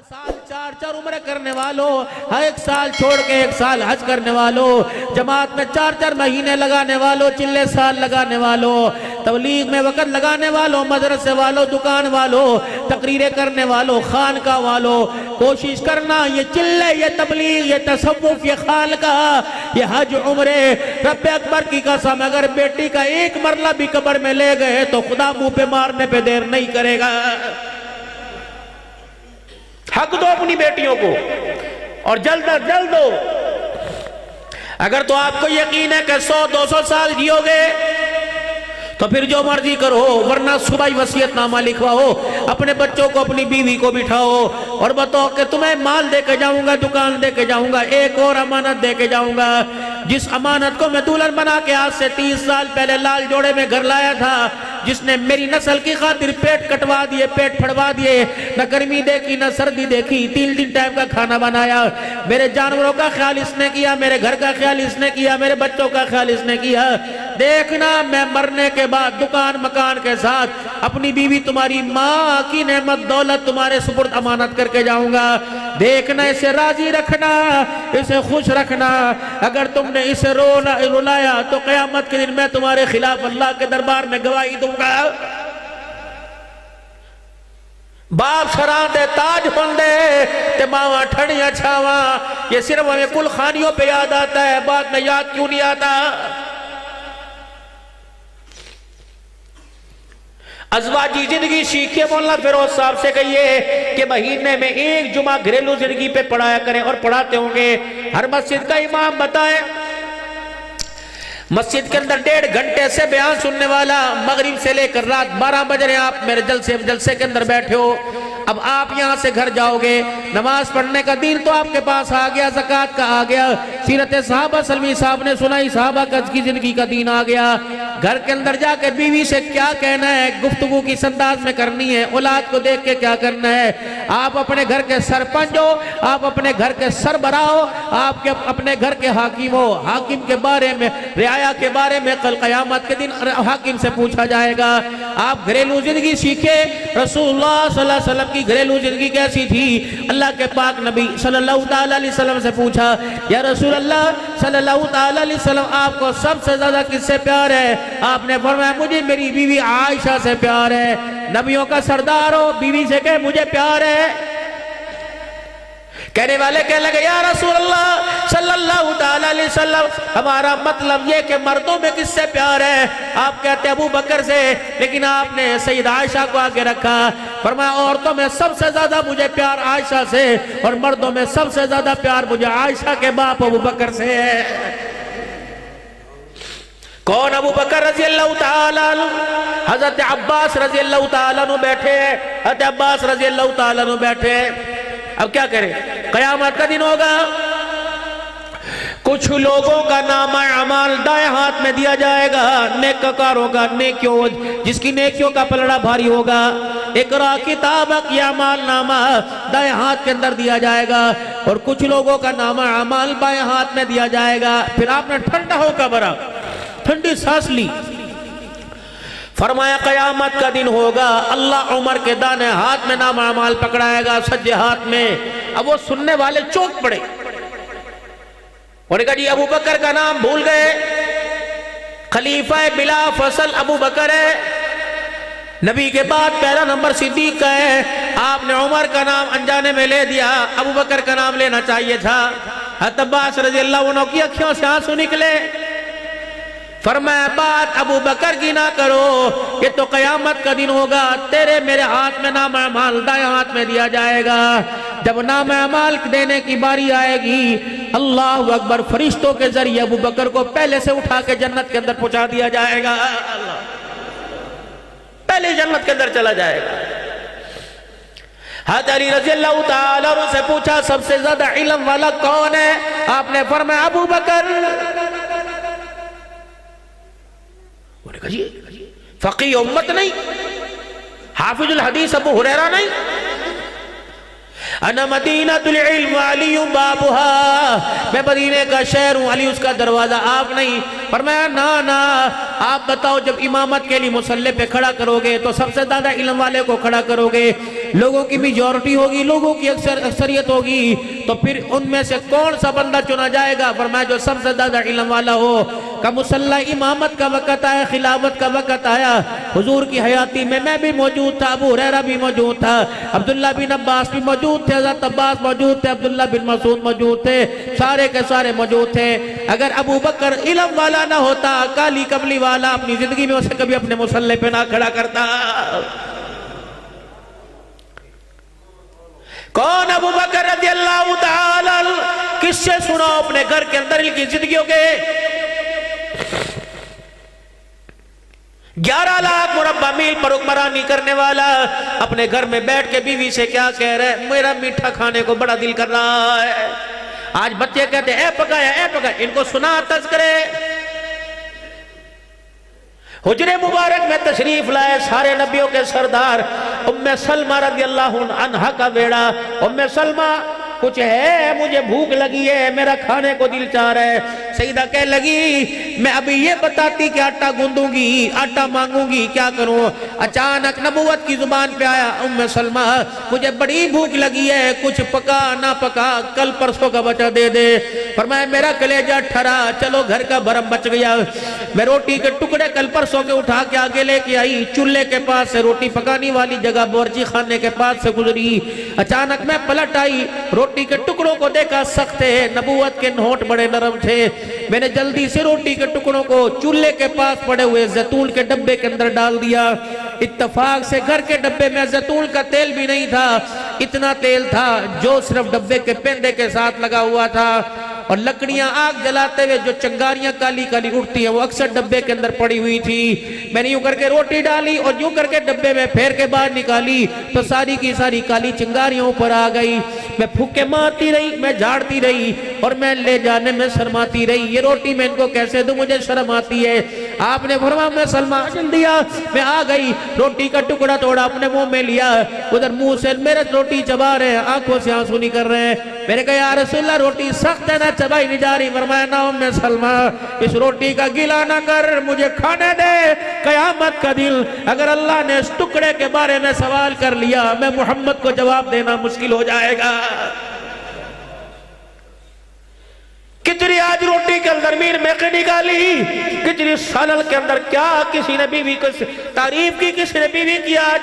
साल चार चार उम्र करने वालों, हर एक साल छोड़ के एक साल हज करने वालों, जमात में चार चार महीने लगाने वालों, चिल्ले साल लगाने वालों, तबलीग में वक़्त लगाने वालों, मदरसे वालों, दुकान वालों, तकरीरें करने वालों, खानका वालों, कोशिश करना ये चिल्ले, ये तबलीग, ये तसव्वुफ, ये खानका, ये हज उम्रे, रब्बे अकबर की कसम अगर बेटी का एक मरला भी कब्र में ले गए तो खुदा मुंह पे मारने पे देर नहीं करेगा। हक दो अपनी बेटियों को और जल्द अज जल्द दो। अगर तो आपको यकीन है कि 100-200 साल जियोगे तो फिर जो मर्जी करो, वरना सुबह ही वसीयतनामा लिखवाओ, अपने बच्चों को, अपनी बीवी को बिठाओ और बताओ कि तुम्हें माल दे के जाऊंगा, दुकान दे के जाऊंगा, एक और अमानत दे के जाऊंगा। जिस अमानत को मैं दुल्हन बना के आज से 30 साल पहले लाल जोड़े में घर लाया था, जिसने मेरी नस्ल की खातिर पेट कटवा दिए, पेट फड़वा दिए, न गर्मी देखी न सर्दी देखी, 3 टाइम का खाना बनाया, मेरे जानवरों का ख्याल इसने किया, मेरे घर का ख्याल इसने किया, मेरे बच्चों का ख्याल इसने किया। देखना मैं मरने के बाद दुकान मकान के साथ अपनी बीवी तुम्हारी माँ की नेमत दौलत तुम्हारे सुपुर्द अमानत करके जाऊंगा। देखना इसे राजी रखना, इसे खुश रखना। अगर तुमने इसे रुलाया तो क़यामत के दिन मैं तुम्हारे खिलाफ अल्लाह के दरबार में गवाही दूंगा। बाप सरां दे ताज होंदे ते मावा ठड़ियां छावा, ये सिर्फ हमें कुल खानियों पे याद आता है, बाद में याद क्यों नहीं आता। अज़वाजी जिंदगी सीखिए, मौलाना फिरोज साहब से कहिए कि महीने में एक जुमा घरेलू जिंदगी पे पढ़ाया करें और पढ़ाते होंगे। हर मस्जिद का इमाम बताए, मस्जिद के अंदर 1.5 घंटे से बयान सुनने वाला, मगरिब से लेकर रात 12 बज रहे हैं, आप मेरे जलसे के अंदर बैठे हो। अब आप यहाँ से घर जाओगे, नमाज पढ़ने का दिन तो आपके पास आ गया, ज़कात का आ गया, सीरत सहाबा सलमी साहब ने सुनाई, सहाबा की जिंदगी का दिन आ गया। घर के अंदर जाके बीवी से क्या कहना है, गुफ्तगू किस अंदाज में करनी है, औलाद को देख के क्या करना है। आप अपने घर के सरपंच हो, आप अपने घर के सरबराह हो, आप अपने घर के हाकिम हो। हाकिम के बारे में, रियाया के बारे में कल क़यामत के दिन हाकिम से पूछा जाएगा। आप घरेलू जिंदगी सीखे, रसूलुल्लाह सल्लल्लाहु अलैहि वसल्लम की घरेलू जिंदगी कैसी थी। अल्लाह के पाक नबी सल्लल्लाहु अलैहि वसल्लम से पूछा, या रसूल अल्लाह सल्लल्लाहु अलैहि वसल्लम आपको सबसे ज्यादा किससे प्यार है। आपने फरमाया मुझे मेरी बीवी आयशा से प्यार है। नबियों का सरदार हो, बीवी से कहे मुझे प्यार है। कहने वाले कहने लगे, या रसूल अल्लाह सल्लल्लाहु अलैहि वसल्लम हमारा मतलब ये कि मर्दों में किससे प्यार है। आप कहते अबू बकर से, लेकिन आपने सैयद आयशा को आगे रखा। फरमाया औरतों में सबसे ज्यादा मुझे प्यार आयशा से और मर्दों में सबसे ज्यादा प्यार मुझे आयशा के बाप अबू बकर से है। कौन? अबू बकर रजी अल्लाह ताला अन्हु। हजरत अब्बास रजी अल्लाह ताला अन्हु बैठे, हजरत अब्बास रजी अल्लाह ताला अन्हु बैठे। अब क्या करें, क़यामत का दिन होगा, कुछ लोगों का नामा अमाल दाएं हाथ में दिया जाएगा, नेककारों का, नेकियों, जिसकी नेकियों का पलड़ा भारी होगा। इकरा किताबक या अमाल नामा दाएं हाथ के अंदर दिया जाएगा और कुछ लोगों का नामा अमाल बाएं हाथ में दिया जाएगा। फिर आपने ठंडा होकर भरा, ठंडी सांस ली। फरमाया क़यामत का दिन होगा, अल्लाह उमर के दाने हाथ में नामा अमाल पकड़ाएगा, सज्जे हाथ में। अब वो सुनने वाले चौंक पड़े, उन्होंने कहा जी अबू बकर का नाम भूल गए, खलीफा बिला फसल अबू बकर है, नबी के बाद पहला नंबर सिद्दीक का है, आपने उमर का नाम अनजाने में ले दिया, अबू बकर का नाम लेना चाहिए था। हज़रत अब्बास रज़ी अल्लाह अन्हु की अखियों से आंसू निकले। फरमाया बात अबू बकर की ना करो, ये तो क़यामत का दिन होगा, तेरे मेरे हाथ में नामा अमाल दाएं हाथ में दिया जाएगा। जब नामा अमाल देने की बारी आएगी, अल्लाह अकबर, फरिश्तों के जरिए अबू बकर को पहले से उठा के जन्नत के अंदर पहुंचा दिया जाएगा। पहले जन्नत के अंदर चला जाएगा। हज़रत अली रज़ी अल्लाह ताला अन्हु से पूछा सबसे ज्यादा इल्म वाला कौन है। आपने फरमाया अबू बकर। फकीह उम्मत नहीं, हाफिजुल हदीस अबू हुरैरा नहीं। अना मदीनतुल इल्म अली बाबुहा, मैं मदीने का शहर हूँ, अली उसका दरवाजा। आप नहीं। फरमाया ना ना, आप बताओ, जब इमामत के लिए मुसल्ले पे खड़ा करोगे तो सबसे ज्यादा इल्म वाले को खड़ा करोगे, लोगों की मेजॉरिटी होगी, लोगों की अक्सरियत होगी, तो फिर उनमें से कौन सा बंदा चुना जाएगा? फरमाया जो सबसे ज्यादा इल्म वाला हो। का मुसल्ला इमामत का वक़्त आया, खिलाफत का वक़्त आया, हुजूर की हयाती में मैं भी मौजूद था, अबू हुरैरा भी मौजूद था, अब्दुल्ला बिन अब्बास भी मौजूद थे, हज़रत अब्बास मौजूद थे, अब्दुल्ला बिन मसूद मौजूद थे, सारे के सारे मौजूद थे। अगर अबू बकर इल्म वाला ना होता, काली कमली वाला, अपनी जिंदगी में उसे कभी अपने मुसल्ले पे ना खड़ा करता। कौन? अबू बकर रज़ियल्लाहु ताला। किससे सुनो अपने घर के अंदर की जिंदगियों के 11 लाख मुरब्बा मील पर हुक्मरानी करने वाला अपने घर में बैठ के बीवी से क्या कह रहे हैं? मेरा मीठा खाने को बड़ा दिल कर रहा है। आज बच्चे कहते हैं ए पकाया, इनको सुना तज़किरे। हुजरे मुबारक में तशरीफ लाए सारे नबियों के सरदार उम्मे सलमा रज़ियल्लाहु अन्हा का बेड़ा। उम्मे सलमा, कुछ है, मुझे भूख लगी है, मेरा खाने को दिल चाह रहा है। सईदा कह लगी मैं अभी ये बताती कि आटा गूंदूंगी, आटा मांगूंगी, क्या करूं? अचानक नबूवत की जुबान पे आया, उम्मे सलमा मुझे बड़ी भूख लगी है, कुछ पका ना पका कल परसों का बचा दे दे। फरमाया मेरा कलेजा ठरा, चलो घर का भरम बच गया। मैं रोटी के टुकड़े कल परसों के उठा के आगे लेके आई, चूल्हे के पास से रोटी पकाने वाली जगह बोरजी खाने के पास से गुजरी। अचानक मैं पलट आई, रोटी के टुकड़ों को देखा, सख्त है, नबूवत के नोट बड़े नरम थे। मैंने जल्दी से रोटी के टुकड़ों को चूल्हे के पास पड़े हुए जैतून के डब्बे के अंदर डाल दिया। इत्तफाक से घर के डब्बे में जैतून का तेल भी नहीं था, इतना तेल था जो सिर्फ डब्बे के पेंदे के साथ लगा हुआ था। और लकड़ियां आग जलाते हुए जो चिंगारियां काली काली उठती हैं वो अक्सर डब्बे के अंदर पड़ी हुई थी। मैंने यूं करके रोटी डाली और यूं करके डब्बे में फेर के बाहर निकाली तो सारी की सारी काली चिंगारियां ऊपर आ गई। मैं फूके मारती रही, मैं झाड़ती रही और मैं ले जाने में शर्माती रही। ये रोटी मैं इनको कैसे दूं, मुझे शर्म आती है। आपने फरमाया मैं सलमा चल दिया, मैं आ गई, रोटी का टुकड़ा तोड़ा, अपने मुंह में लिया, उधर मुंह से मेरे रोटी चबा रहे हैं, आंखों से आंसू निकल रहे हैं। मैंने कहा या रसूलल्लाह रोटी सख्त है ना, चबाई नहीं जा रही। फरमाया ना उम्मे सलमा इस रोटी का गिला ना कर, मुझे खाने दे। कयामत का दिन अगर अल्लाह ने इस टुकड़े के बारे में सवाल कर लिया, मैं मोहम्मद को जवाब देना मुश्किल हो जाएगा। कितनी आज रोटी के अंदर मीर में निकाली, कितनी सालन के अंदर क्या किसी ने बीवी को तारीफ की, किसी ने बीवी की। आज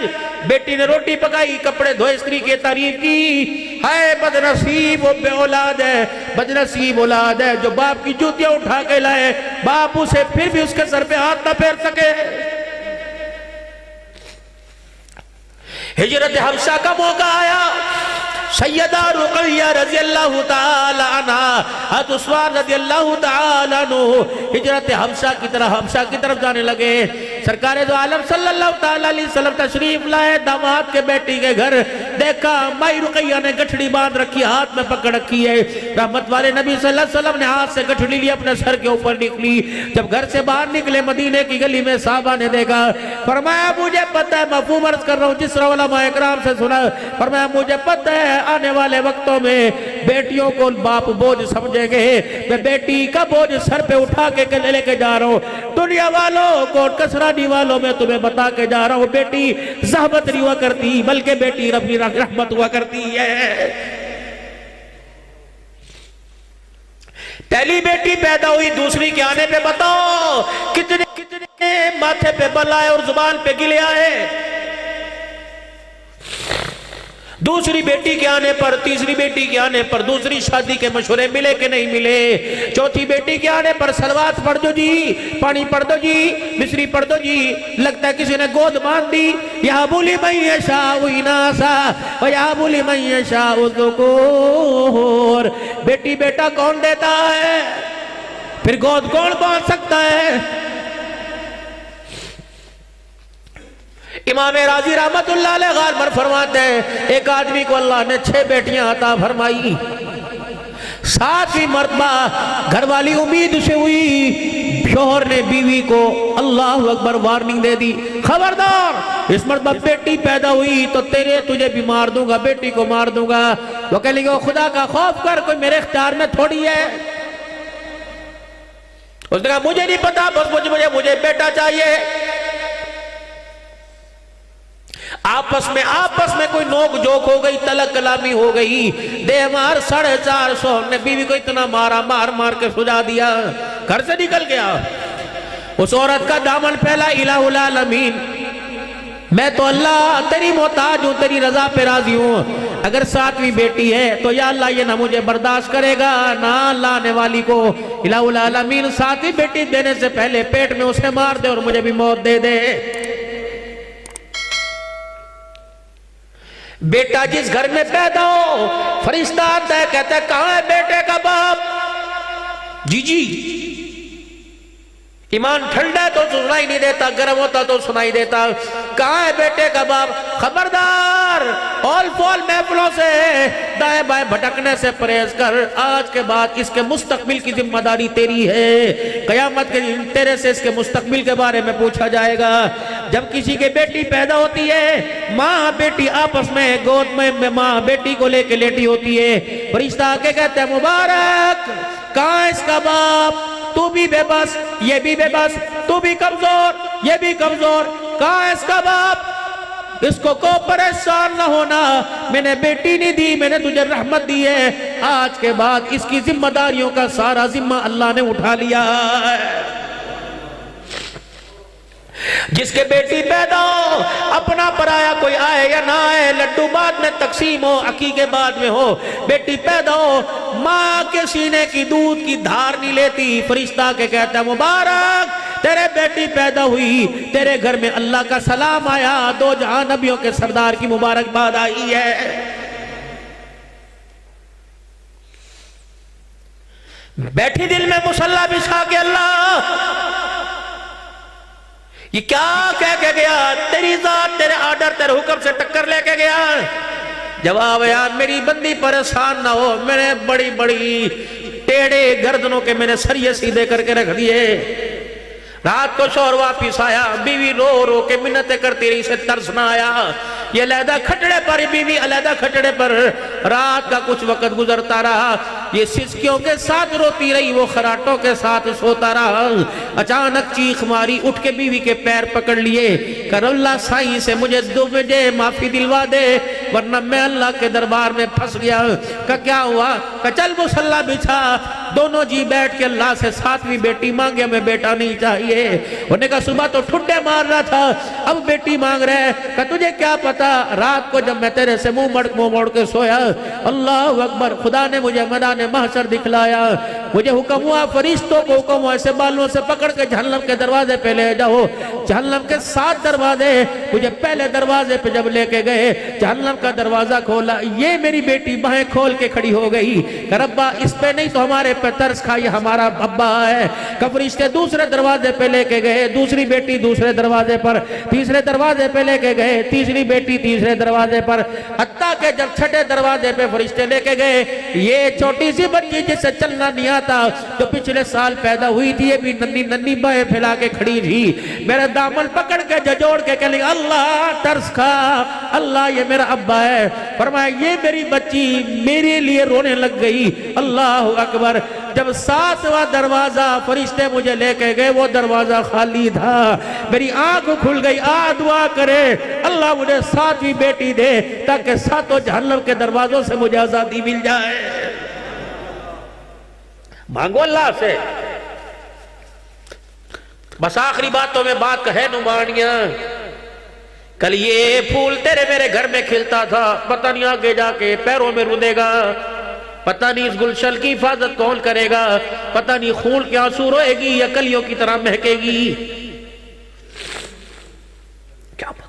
बेटी ने रोटी पकाई, कपड़े धोए, स्त्री की तारीफ की। हाय बदनसीब वो बे औलाद है, बदनसीब औलाद है जो बाप की जूतियां उठा के लाए, बाप उसे फिर भी उसके सर पे हाथ ना फेर सके। हिजरत हबशा का मौका आया, सैयदा रुक़ैया रज़ियल्लाहु ताला अन्हा, हज़रत उस्मान रज़ियल्लाहु ताला अन्हु हिजरत हबशा की तरफ जाने लगे। सरकारे दो आलम सल्लल्लाहु ताला अलैहि वसल्लम तशरीफ लाए दामाद के बेटी के घर। देखा माई रुक़ैया ने गठड़ी बांध रखी, हाथ में पकड़ रखी है। रहमत वाले नबी सल्लल्लाहु अलैहि वसल्लम ने हाथ से गठड़ी ली, अपने सर के ऊपर निकली। जब घर से बाहर निकले मदीने की गली में साहबा ने देखा, फरमाया मुझे पता है, मफ़हूम अर्ज़ कर रहा हूँ जिस उलमा इकराम से सुना, फरमाया मुझे पता है आने वाले वक्तों में बेटियों को बाप बोझ समझेंगे। मैं बेटी का बोझ सर पे उठा के लेके जा रहा हूँ। दुनिया वालों को, कसरानी वालों में तुम्हें बता के जा रहा हूँ, बेटी ज़हमत नहीं हुआ करती, बल्कि बेटी रब्बी रहमत हुआ करती है। पहली बेटी पैदा हुई, दूसरी के आने पे बताओ कितने कितने माथे पे बल आए और जुबान पे गिले आए। दूसरी बेटी के आने पर, तीसरी बेटी के आने पर दूसरी शादी के मशवरे मिले कि नहीं मिले। चौथी बेटी के आने पर सलवात पढ़ दो जी, पानी पढ़ दो जी, मिश्री पढ़ दो जी, लगता है किसी ने गोद बांध दी। या बोली मैया शाहसा या बोली मैया शाहर, बेटी बेटा कौन देता है, फिर गोद कौन बांध सकता है। इमाम राजी रहमतुल्लाह अलैह गाल फरमाते हैं एक आदमी को अल्लाह ने 6 बेटियां अता फरमाई। 7वीं मर्तबा घरवाली उम्मीद से हुई, शोहर ने बीवी को अल्लाह अकबर वार्निंग दे दी, खबरदार इस मर्तबा बेटी पैदा हुई तो तुझे भी मार दूंगा, बेटी को मार दूंगा। वो कह लेंगे खुदा का खौफ कर, कोई मेरे इख्तियार में थोड़ी है। उसने कहा मुझे नहीं पता, बस मुझे बेटा चाहिए। आपस में कोई नोक जोक हो गई, तलक कलामी हो गई, दे मार 450 ने बीवी को इतना मारा, मार मार के सुझा दिया, घर से निकल गया। उस औरत का दामन फैला, इलाहुल आलमीन मैं तो अल्लाह तेरी मोहताज हूं, तेरी रजा पे राजी हूं। अगर 7वीं बेटी है तो या अल्लाह ये ना मुझे बर्दाश्त करेगा ना अल्लाह आने वाली को। इलाहुल आलमीन 7वीं बेटी देने से पहले पेट में उसे मार दे और मुझे भी मौत दे दे। बेटा जिस घर में पैदा हो, फरिश्ता आता है, कहता है कहां है बेटे का बाप? जी ईमान ठंडा है तो सुनाई नहीं देता, गर्म होता तो सुनाई देता। कहां है बेटे का बाप? खबरदार, ऑल फॉल महफिलों से दाएं बाएं भटकने से परहेज कर। आज के बाद इसके मुस्तकबिल की जिम्मेदारी तेरी है। कयामत के दिन तेरे से इसके मुस्तकबिल के बारे में पूछा जाएगा। जब किसी की बेटी पैदा होती है, माँ बेटी आपस में गोद में माँ बेटी को लेके लेटी होती है। फरिश्ता आके कहते हैं मुबारक, कहां है इसका बाप? तू भी बेबस, ये भी बेबस, तू भी कमजोर, ये भी कमजोर, कहां है इसका बाप? इसको को परेशान ना होना, मैंने बेटी नहीं दी, मैंने तुझे रहमत दी है। आज के बाद इसकी जिम्मेदारियों का सारा जिम्मा अल्लाह ने उठा लिया है। जिसके बेटी पैदा हो, अपना पराया कोई आए या ना आए, लड्डू बाद में तकसीम हो, अकीके बाद में हो, बेटी पैदा हो, माँ के सीने की दूध की धार नहीं लेती। फरिश्ता के कहता मुबारक, तेरे बेटी पैदा हुई, तेरे घर में अल्लाह का सलाम आया, 2 जहां नबियों के सरदार की मुबारकबाद आई है। बैठी दिल में मुसल्ला बिछा के अल्लाह ये क्या कह के गया? तेरी जात, तेरे आर्डर, तेरे हुक्म से टक्कर लेके गया। जवाब यार, मेरी बंदी परेशान ना हो, मैंने बड़ी बड़ी टेढ़े गर्दनों के मैंने सरिये सीधे करके रख दिए। रात को शोहर वापिस आया, बीवी रो रो के मिन्नतें करती रही, से तरस ना आया। ये अलहदा खटड़े पर, बीवी अलहदा खटड़े पर, रात का कुछ वक्त गुजरता रहा। ये सिसकियों के साथ रोती रही, वो खराटों के साथ सोता रहा। अचानक चीख मारी, उठ के बीवी के पैर पकड़ लिए, कर अल्लाह साईं से मुझे माफी दिलवा दे, वरना मैं अल्लाह के दरबार में फंस गया। का क्या हुआ? का चल मुसल्ला बिछा। दोनों जी बैठ के अल्लाह से 7वीं बेटी मांगे, हमें बेटा नहीं चाहिए। उन्होंने कहा सुबह तो ठुड्डे मार रहा था, अब बेटी मांग रहे हैं। का तुझे क्या पता, रात को जब मैं तेरे से मुंह मोड़ के सोया, अल्लाह अकबर, खुदा ने मुझे मैदान महशर दिखलाया। मुझे हुक्म हुआ, फरिश्तों को हुक्म हुआ, ऐसे बालों से पकड़ के जहन्नम के दरवाजे पे ले जाओ। जहन्नम के 7 दरवाजे, मुझे पहले दरवाजे पे जब लेके गए, जहन्नम का दरवाजा खोला, ये मेरी बेटी बाहें खोल के खड़ी हो गई। रब्बा इस पे नहीं तो हमारे पे तरस खाई, हमारा अब्बा है। फरिश्ते दूसरे दरवाजे पे लेके गए, दूसरी बेटी दूसरे दरवाजे पर, तीसरे दरवाजे पे लेके गए, तीसरी बेटी तीसरे दरवाजे पर, हत्ता के जब 6ठे दरवाजे पे फरिश्ते लेके गए, ये छोटी सी बच्ची जिसे चलना नहीं आता, जो पिछले साल पैदा हुई थी, ये भी नन्ही नन्ही बाहें फैला के खड़ी थी, मेरा दामन पकड़ के जजोड़ के कहने अल्लाह तरस खा, अल्लाह ये मेरा अब्बा है। फरमाया ये मेरी बच्ची मेरे लिए रोने लग गई। अल्लाह अकबर। जब 7वां दरवाजा फरिश्ते मुझे लेके गए, वो दरवाजा खाली था। मेरी आंख खुल गई, आ दुआ करे अल्लाह मुझे 7वीं बेटी दे, ताकि 7 जहन्नम के दरवाजों से मुझे आजादी मिल जाए। मांगो अल्लाह से। बस आखिरी बातों में बात है नुमानिया, कल ये फूल तेरे मेरे घर में खिलता था, पता नहीं आगे जाके पैरों में रुदेगा, पता नहीं इस गुलशन की हिफाजत कौन करेगा, पता नहीं खून के आंसू रोएगी या कलियों की तरह महकेगी। क्या बात,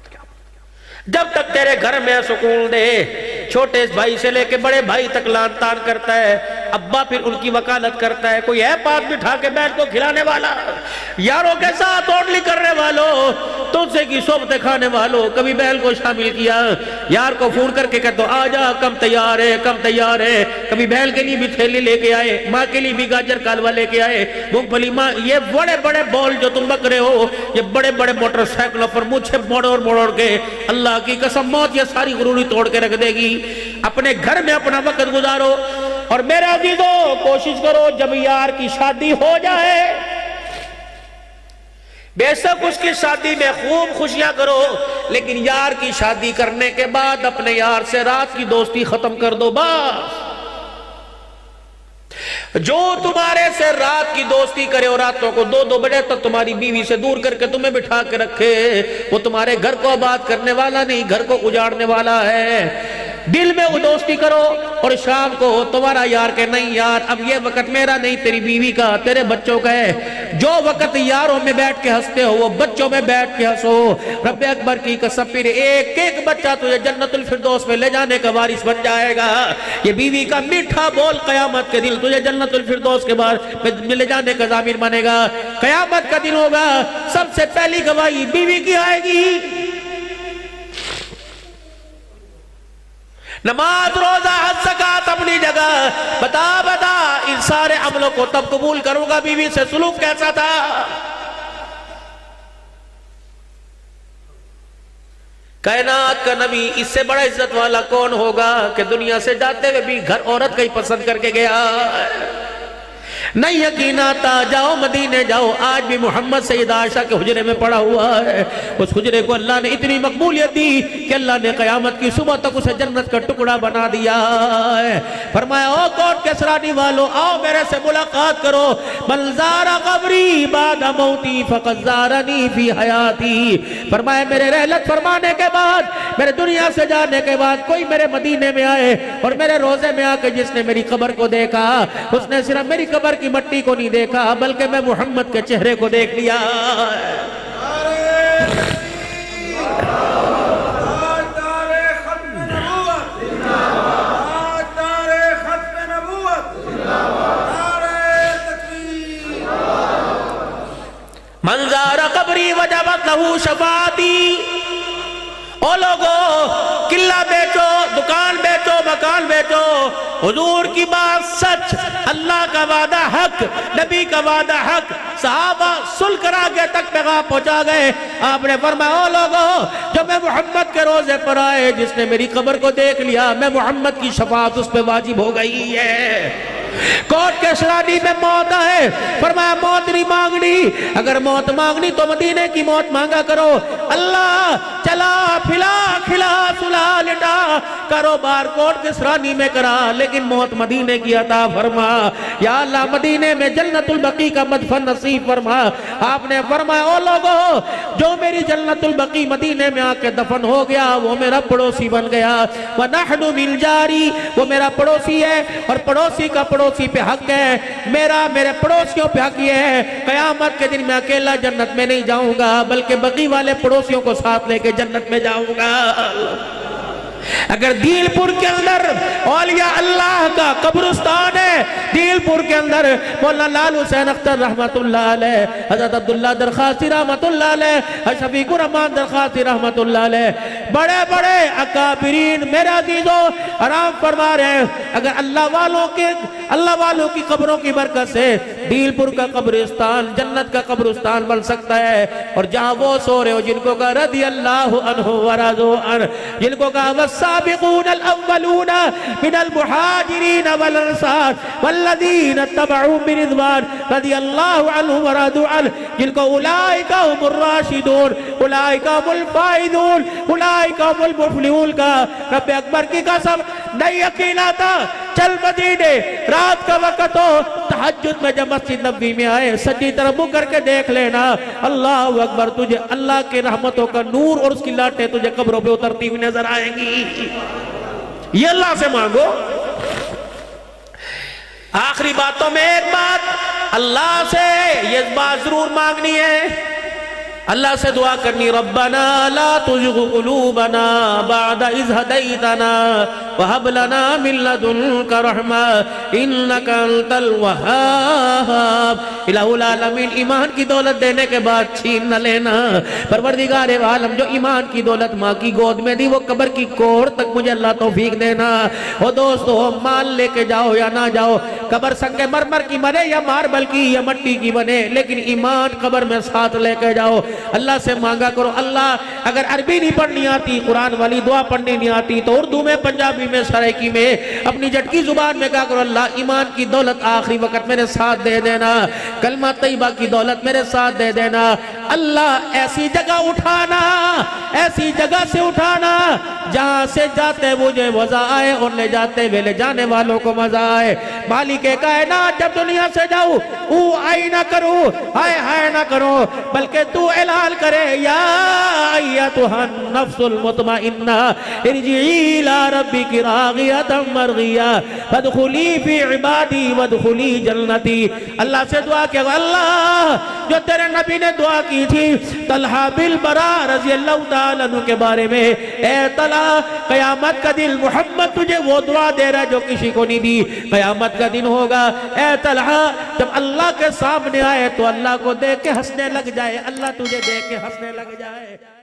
जब तक तेरे घर में सुकून दे, छोटे भाई से लेके बड़े भाई तक लान तान करता है, अब्बा फिर उनकी वकालत करता है। कोई है पास बिठा के बैठ को खिलाने वाला, यारों के साथ ओढ़ली करने वालों, तुमसे की सोबतें खाने वालों, कभी बहन को शामिल किया, यार को फोन करके कहते आ जा, कम तैयार है, कम तैयार है। कभी बहन के लिए भी थैली लेके आए, माँ के लिए भी गाजर कालवा लेके आए, मूंगफली। माँ ये बड़े बड़े बॉल जो तुम बक रहे हो, ये बड़े बड़े मोटरसाइकिलों पर मुझे मोड़ के, अल्लाह की कसम मौत ये सारी गुरूरी तोड़ के रख देगी। अपने घर में अपना वक्त गुजारो। और मेरे अजीजों कोशिश करो जब यार की शादी हो जाए, बेशक उसकी शादी में खूब खुशियां करो, लेकिन यार की शादी करने के बाद अपने यार से रात की दोस्ती खत्म कर दो। बस जो तुम्हारे से रात की दोस्ती करे और रातों को 2-2 बजे तक तुम्हारी बीवी से दूर करके तुम्हें बिठा के रखे, वो तुम्हारे घर को आबाद करने वाला नहीं, घर को उजाड़ने वाला है। दिल में वो दोस्ती करो और शाम को तुम्हारा यार के नहीं यार अब ये वक्त मेरा नहीं, तेरी बीवी का, तेरे बच्चों का है। जो वक्त यारों में बैठ के हंसते हो वो बच्चों में बैठ के हंसो। रब्बे अकबर की कसम, फिर एक एक बच्चा तुझे जन्नतुल फिरदौस में ले जाने का वारिस बन जाएगा। ये बीवी का मीठा बोल कयामत के दिन तुझे जन्नतुल फिरदौस के बाद में ले जाने का जामिन बनेगा। कयामत का दिन होगा, सबसे पहली गवाही बीवी की आएगी। नमाज, रोजा, हज, ज़कात अपनी जगह, बता इन सारे अमलों को तब कबूल करूंगा बीवी से सुलूक कैसा था। कायनात का नबी, इससे बड़ा इज्जत वाला कौन होगा कि दुनिया से जाते हुए भी घर औरत का ही पसंद करके गया। नहीं यकीन आता, जाओ मदीने जाओ, आज भी मोहम्मद सैयदा आयशा के हुजरे में पड़ा हुआ है। उस हुजरे को अल्लाह ने इतनी मकबूलियत दी कि अल्लाह ने कयामत की सुबह तक उसे जन्नत का टुकड़ा बना दिया है। फरमाया, ओ कोट के सरानी वालों, आओ मेरे से मुलाकात करो। मलजारा कब्री बाद मौती फक़द ज़ारनी फी हयाती। फरमाया, मेरे रहलत फरमाने के बाद, मेरे दुनिया से जाने के बाद कोई मेरे मदीने में आए और मेरे रोजे में आके जिसने मेरी कब्र को देखा, उसने सिर्फ मेरी कब्र की मट्टी को नहीं देखा बल्कि मैं मोहम्मद के चेहरे को देख लिया। मंज़ारा कब्री वजबत लहू शफाती। ओ लोगो, किला बेचो, दुकान बेचो, मकान बेचो, हुजूर की बात सच, अल्लाह का वादा हक, नबी का वादा हक। सहाबा सुल करा के तक पैगाम पहुंचा गए। आपने फरमाया, ओ लोगो, जब मैं मोहम्मद के रोजे पर आए, जिसने मेरी कब्र को देख लिया, मैं मोहम्मद की शफाअत उस पे वाजिब हो गई है। कोट के सरानी में मौत है, फरमाया मौत नहीं मांगनी, अगर मौत मांगनी तो मदीने की मौत मांगा करो। अल्लाह चला फिला खिला सुला लिटा कारोबार कोट के सरानी में करा, लेकिन मौत मदीने की अता फरमा। या अल्लाह मदीने में जन्नतुल बकी का मदफन नसीब फरमा। आपने फरमाया, ओ लोगो, जो मेरी जन्नतुल बकी मदीने में आके दफन हो गया वो मेरा पड़ोसी बन गया। व नहनु मिल जारी, वो मेरा पड़ोसी है और पड़ोसी का पड़ोसी पे हक है, मेरा मेरे पड़ोसियों पे हक ये है। कयामत के दिन मैं अकेला जन्नत में नहीं जाऊंगा बल्कि बकी वाले पड़ोसियों को साथ लेके जन्नत में जाऊंगा। अगर दिलपुर के अंदर औलिया अल्लाह का कब्रिस्तान है, दिलपुर के अंदर मौलाना लाल हुसैन अख्तर रहमतुल्लाह अलैह, हज़रत अब्दुल्ला दरखास्ती रहमतुल्लाह अलैह, शफीकुर रहमान दरखास्ती रहमतुल्लाह अलैह, बड़े बड़े अकाबिरीन मेरे अजीजों आराम फरमा रहे हैं। अगर अल्लाह वालों की कब्रों की बरकत से दिलपुर का कब्रिस्तान जन्नत का कब्रिस्तान बन सकता है, और जहाँ वो सो रहे हो जिनको का रज़ियल्लाहु अन्हु व रज़ू अन्हु, जिनको का वस्साबिकून अल-अव्वलून मिनल मुहाजिरीन वल अंसार वल्लज़ीना तबअू बिरिज़वान रज़ियल्लाहु अन्हु व रज़ू अन्हु, जिनको उलाइका हुमुर राशिदून उलाइका हुमुल फाइज़ून उलाइका हुमुल मुफ़लिहून का रब्बे अकबर की कसम नहीं यकीन आता। चल मदीने, रात का वक्त हो, तहज्जुद में जब मस्जिद नबी में आए, सज्जी तरफ मुंह करके देख लेना, अल्लाह अकबर, तुझे अल्लाह के रहमतों का नूर और उसकी लाटें तुझे कब्रों पे उतरती हुई नजर आएंगी। ये अल्लाह से मांगो। आखिरी बातों में एक बात, अल्लाह से ये बात जरूर मांगनी है, अल्लाह से दुआ करनी, रब्बना ला तुज़िग़ क़ुलूबना बअद इज़ हदैतना व हब लना मिन लदुनका रहमा इन्नका अंतल वहाब। इलाहुल आलमीन, ईमान की दौलत देने के बाद छीन न लेना। परवरदिगार आलम, जो ईमान की दौलत माँ की गोद में दी वो कब्र की कोर तक मुझे अल्लाह तौफीक देना। ओ दोस्तों, माल लेके जाओ या ना जाओ, कब्र संगे मरमर की बने या मार्बल की या मट्टी की बने, लेकिन ईमान कब्र में साथ लेके जाओ। अल्लाह से मांगा करो, अल्लाह अगर अरबी नहीं पढ़नी आती, कुरान वाली दुआ पढ़नी नहीं आती, तो उर्दू में, पंजाबी में, सराइकी में, अपनी जटकी जुबान में क्या करो, अल्लाह ईमान की दौलत आखिरी वक्त मेरे साथ दे देना, कलमा तैयबा की दौलत मेरे साथ दे देना। अल्लाह ऐसी जगह उठाना, ऐसी जगह से उठाना जहां से जाते मुझे मजा आए और ले जाते वे ले जाने वालों को मजा आए। मालिक कायनात जब दुनिया से जाऊं आई ना करूं, हाय हाय ना करो, बल्कि तू ऐलान करे या अय्यतुहन नफ्सुल मुतमइन्ना इरजिई इला रब्बिकी रागियतम मरगिया फदखुली फी इबादी वदखुली जन्नती। अल्लाह से दुआ किया, अल्लाह जो तेरे नबी ने दुआ की थी तलहा बिल बरा रजी अल्लाह तआला अन्हु के बारे में, ए तला कयामत का दिन मोहम्मद तुझे वो दुआ दे रहा है जो किसी को नहीं दी। कयामत का दिन होगा ए तलहा जब अल्लाह के सामने आए तो अल्लाह को देख के हंसने लग जाए, अल्लाह तुझे देख के हंसने लग जाए।